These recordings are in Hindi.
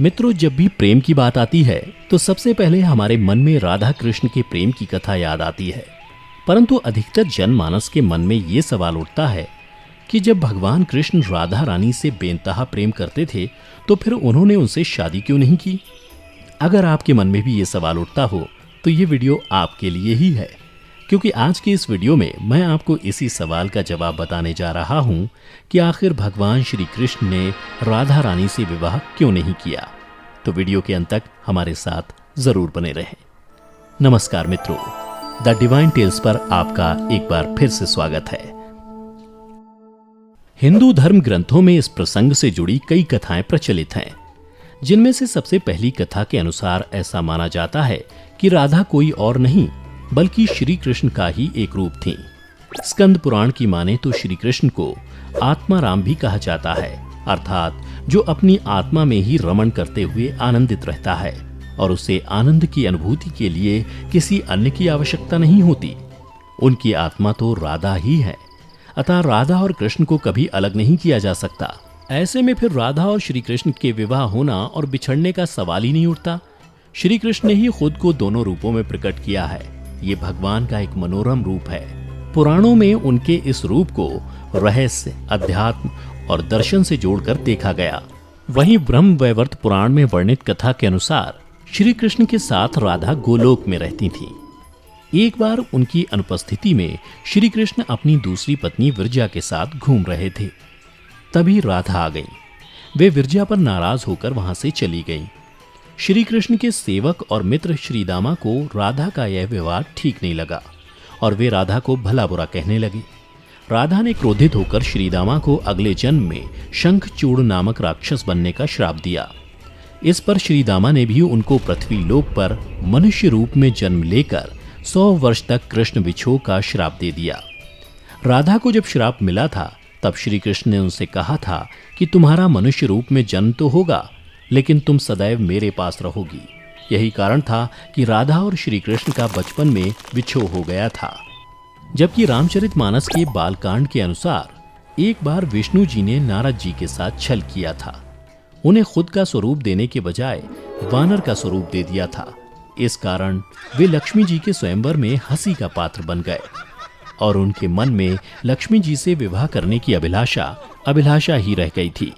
मित्रों, जब भी प्रेम की बात आती है तो सबसे पहले हमारे मन में राधा कृष्ण के प्रेम की कथा याद आती है। परंतु अधिकतर जनमानस के मन में ये सवाल उठता है कि जब भगवान कृष्ण राधा रानी से बेइंतहा प्रेम करते थे तो फिर उन्होंने उनसे शादी क्यों नहीं की। अगर आपके मन में भी ये सवाल उठता हो तो ये वीडियो आपके लिए ही है, क्योंकि आज के इस वीडियो में मैं आपको इसी सवाल का जवाब बताने जा रहा हूं कि आखिर भगवान श्री कृष्ण ने राधा रानी से विवाह क्यों नहीं किया। तो वीडियो के अंत तक हमारे साथ जरूर बने रहें। नमस्कार मित्रों, द डिवाइन टेल्स पर आपका एक बार फिर से स्वागत है। हिंदू धर्म ग्रंथों में इस प्रसंग से जुड़ी कई कथाएं प्रचलित हैं, जिनमें से सबसे पहली कथा के अनुसार ऐसा माना जाता है कि राधा कोई और नहीं बल्कि श्री कृष्ण का ही एक रूप थी। स्कंद पुराण की माने तो श्री कृष्ण को आत्मा राम भी कहा जाता है, अर्थात जो अपनी आत्मा में ही रमण करते हुए आनंदित रहता है और उसे आनंद की अनुभूति के लिए किसी अन्य की आवश्यकता नहीं होती। उनकी आत्मा तो राधा ही है, अतः राधा और कृष्ण को कभी अलग नहीं किया जा सकता। ऐसे में फिर राधा और श्री कृष्ण के विवाह होना और बिछड़ने का सवाल ही नहीं उठता। श्री कृष्ण ने ही खुद को दोनों रूपों में प्रकट किया है। ये भगवान का एक मनोरम रूप है। पुराणों में उनके इस रूप को रहस्य, अध्यात्म और दर्शन से जोड़कर देखा गया। वहीं ब्रह्म वैवर्त पुराण में वर्णित कथा के अनुसार श्री कृष्ण के साथ राधा गोलोक में रहती थीं। एक बार उनकी अनुपस्थिति में श्री कृष्ण अपनी दूसरी पत्नी विरजा के साथ घूम रहे थे। तभी राधा आ गई। वे विरजा पर नाराज होकर वहां से चली गईं। श्री कृष्ण के सेवक और मित्र श्रीदामा को राधा का यह व्यवहार ठीक नहीं लगा और वे राधा को भला बुरा कहने लगे। राधा ने क्रोधित होकर श्रीदामा को अगले जन्म में शंखचूड़ नामक राक्षस बनने का श्राप दिया। इस पर श्रीदामा ने भी उनको पृथ्वी लोक पर मनुष्य रूप में जन्म लेकर 100 वर्ष तक कृष्ण विछोह का श्राप दे दिया। राधा को जब श्राप मिला था तब श्री कृष्ण ने उनसे कहा था कि तुम्हारा मनुष्य रूप में जन्म तो होगा, लेकिन तुम सदैव मेरे पास रहोगी। यही कारण था कि राधा और श्री कृष्ण का बचपन में विछोह हो गया था। जबकि रामचरितमानस के बालकांड के अनुसार एक बार विष्णु जी ने नारद जी के साथ छल किया था। उन्हें खुद का स्वरूप देने के बजाय वानर का स्वरूप दे दिया था। इस कारण वे लक्ष्मी जी के स्वयंवर में हंसी का पात्र बन गए और उनके मन में लक्ष्मी जी से विवाह करने की अभिलाषा ही रह गई थी।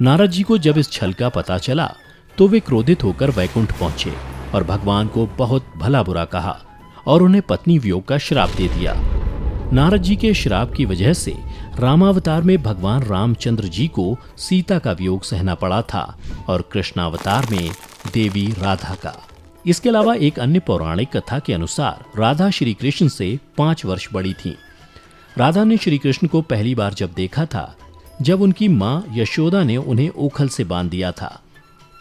नारद जी को जब इस छल का पता चला तो वे क्रोधित होकर वैकुंठ पहुंचे और भगवान को बहुत भला बुरा कहा और उन्हें पत्नी वियोग का श्राप दे दिया। नारद जी के श्राप की वजह से रामावतार में भगवान रामचंद्र जी को सीता का वियोग सहना पड़ा था और कृष्णावतार में देवी राधा का। इसके अलावा एक अन्य पौराणिक कथा के अनुसार राधा श्री कृष्ण से 5 वर्ष बड़ी थी। राधा ने श्री कृष्ण को पहली बार जब देखा था जब उनकी मां यशोदा ने उन्हें ओखल से बांध दिया था।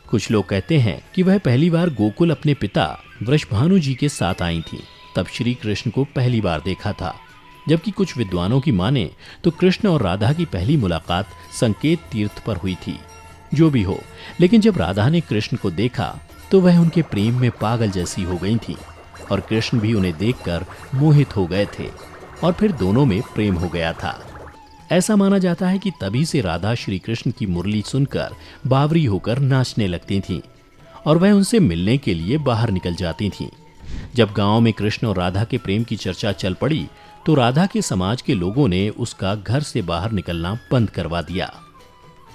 कुछ लोग कहते हैं कि वह पहली बार गोकुल अपने पिता वृषभानु जी के साथ आई थी, तब श्री कृष्ण को पहली बार देखा था। जबकि कुछ विद्वानों की माने तो कृष्ण और राधा की पहली मुलाकात संकेत तीर्थ पर हुई थी। जो भी हो, लेकिन जब राधा ने कृष्ण को देखा तो वह उनके प्रेम में पागल जैसी हो गई थी और कृष्ण भी उन्हें देखकर मोहित हो गए थे और फिर दोनों में प्रेम हो गया था। ऐसा माना जाता है कि तभी से राधा श्री कृष्ण की मुरली सुनकर बावरी होकर नाचने लगती थीं और वह उनसे मिलने के लिए बाहर निकल जाती थीं। जब गांव में कृष्ण और राधा के प्रेम की चर्चा चल पड़ी तो राधा के समाज के लोगों ने उसका घर से बाहर निकलना बंद करवा दिया।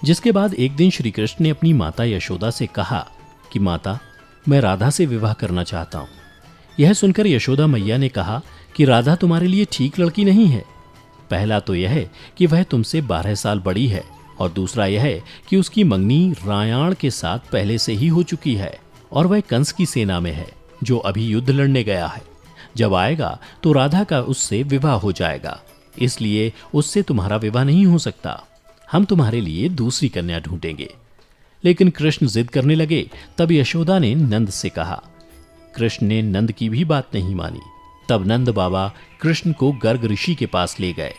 जिसके बाद एक दिन श्री कृष्ण ने अपनी माता यशोदा से कहा कि माता, मैं राधा से विवाह करना चाहता हूँ। यह सुनकर यशोदा मैया ने कहा कि राधा तुम्हारे लिए ठीक लड़की नहीं है। पहला तो यह है कि वह तुमसे 12 साल बड़ी है और दूसरा यह है कि उसकी मंगनी रायाण के साथ पहले से ही हो चुकी है और वह कंस की सेना में है जो अभी युद्ध लड़ने गया है। जब आएगा तो राधा का उससे विवाह हो जाएगा, इसलिए उससे तुम्हारा विवाह नहीं हो सकता। हम तुम्हारे लिए दूसरी कन्या ढूंढेंगे। लेकिन कृष्ण जिद करने लगे। तब यशोदा ने नंद से कहा। कृष्ण ने नंद की भी बात नहीं मानी। तब नंद बाबा कृष्ण को गर्ग ऋषि के पास ले गए।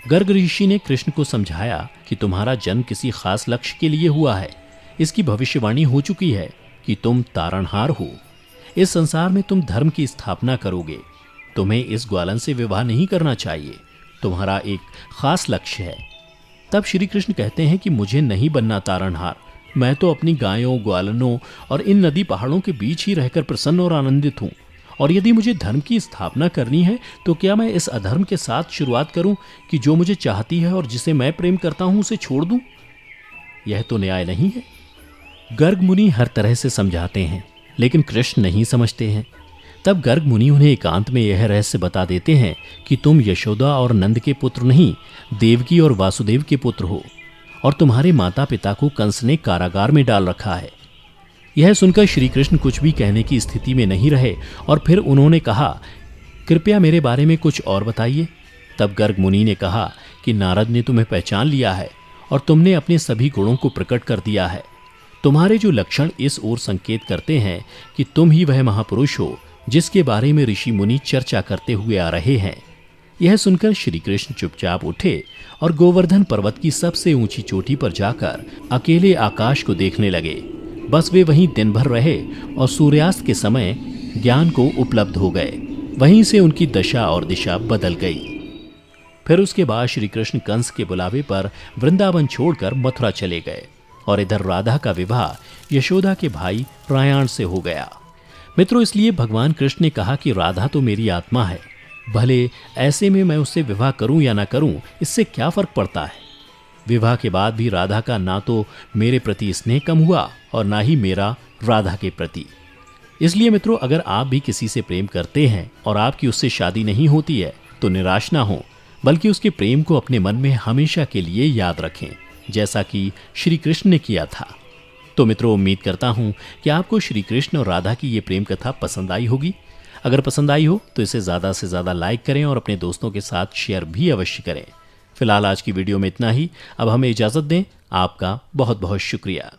गर्ग ऋषि ने कृष्ण को समझाया कि तुम्हारा जन्म किसी खास लक्ष्य के लिए हुआ है। इसकी भविष्यवाणी हो चुकी है कि तुम तारणहार हो। इस संसार में तुम धर्म की स्थापना करोगे। तुम्हें इस ग्वालन से विवाह नहीं करना चाहिए। तुम्हारा एक खास लक्ष्य है। तब श्री कृष्ण कहते हैं कि मुझे नहीं बनना तारणहार, मैं तो अपनी गायों, ग्वालनों और इन नदी पहाड़ों के बीच ही रहकर प्रसन्न और आनंदित हूँ। और यदि मुझे धर्म की स्थापना करनी है तो क्या मैं इस अधर्म के साथ शुरुआत करूं कि जो मुझे चाहती है और जिसे मैं प्रेम करता हूं उसे छोड़ दूं? यह तो न्याय नहीं है। गर्ग मुनि हर तरह से समझाते हैं, लेकिन कृष्ण नहीं समझते हैं। तब गर्ग मुनि उन्हें एकांत में यह रहस्य बता देते हैं कि तुम यशोदा और नंद के पुत्र नहीं, देवकी और वासुदेव के पुत्र हो, और तुम्हारे माता पिता को कंस ने कारागार में डाल रखा है। यह सुनकर श्री कृष्ण कुछ भी कहने की स्थिति में नहीं रहे और फिर उन्होंने कहा, कृपया मेरे बारे में कुछ और बताइए। तब गर्ग मुनि ने कहा कि नारद ने तुम्हें पहचान लिया है और तुमने अपने सभी गुणों को प्रकट कर दिया है। तुम्हारे जो लक्षण इस ओर संकेत करते हैं कि तुम ही वह महापुरुष हो जिसके बारे में ऋषि मुनि चर्चा करते हुए आ रहे हैं। यह सुनकर श्री कृष्ण चुपचाप उठे और गोवर्धन पर्वत की सबसे ऊंची चोटी पर जाकर अकेले आकाश को देखने लगे। बस वे वहीं दिन भर रहे और सूर्यास्त के समय ज्ञान को उपलब्ध हो गए। वहीं से उनकी दशा और दिशा बदल गई। फिर उसके बाद श्री कृष्ण कंस के बुलावे पर वृंदावन छोड़कर मथुरा चले गए और इधर राधा का विवाह यशोदा के भाई प्रयाण से हो गया। मित्रों, इसलिए भगवान कृष्ण ने कहा कि राधा तो मेरी आत्मा है, भले ऐसे में मैं उससे विवाह करूं या ना करूं, इससे क्या फर्क पड़ता है। विवाह के बाद भी राधा का ना तो मेरे प्रति स्नेह कम हुआ और ना ही मेरा राधा के प्रति। इसलिए मित्रों, अगर आप भी किसी से प्रेम करते हैं और आपकी उससे शादी नहीं होती है तो निराश ना हो, बल्कि उसके प्रेम को अपने मन में हमेशा के लिए याद रखें, जैसा कि श्री कृष्ण ने किया था। तो मित्रों, उम्मीद करता हूं कि आपको श्री कृष्ण और राधा की ये प्रेम कथा पसंद आई होगी। अगर पसंद आई हो तो इसे ज़्यादा से ज़्यादा लाइक करें और अपने दोस्तों के साथ शेयर भी अवश्य करें। फिलहाल आज की वीडियो में इतना ही। अब हमें इजाज़त दें। आपका बहुत बहुत शुक्रिया।